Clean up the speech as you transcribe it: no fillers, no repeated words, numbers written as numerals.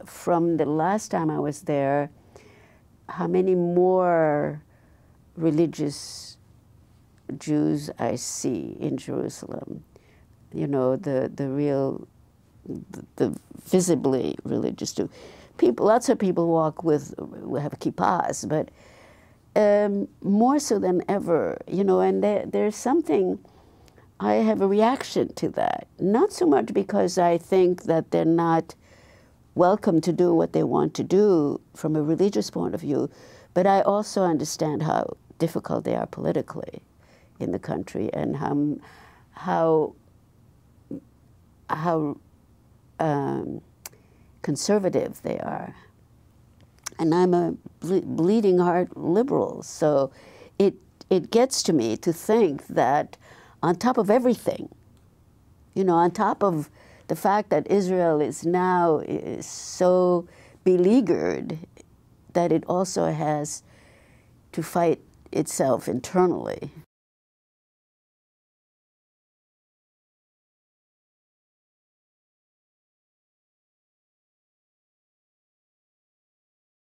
From the last time I was there, how many more religious Jews I see in Jerusalem. You know, the visibly religious Jew. People, lots of people walk with, have kippahs, but more so than ever, you know, and there's something, I have a reaction to that. Not so much because I think that they're not welcome to do what they want to do from a religious point of view, but I also understand how difficult they are politically in the country and how conservative they are. And I'm a bleeding heart liberal, so it gets to me to think that on top of everything, you know, on top of the fact that Israel is now so beleaguered that it also has to fight itself internally.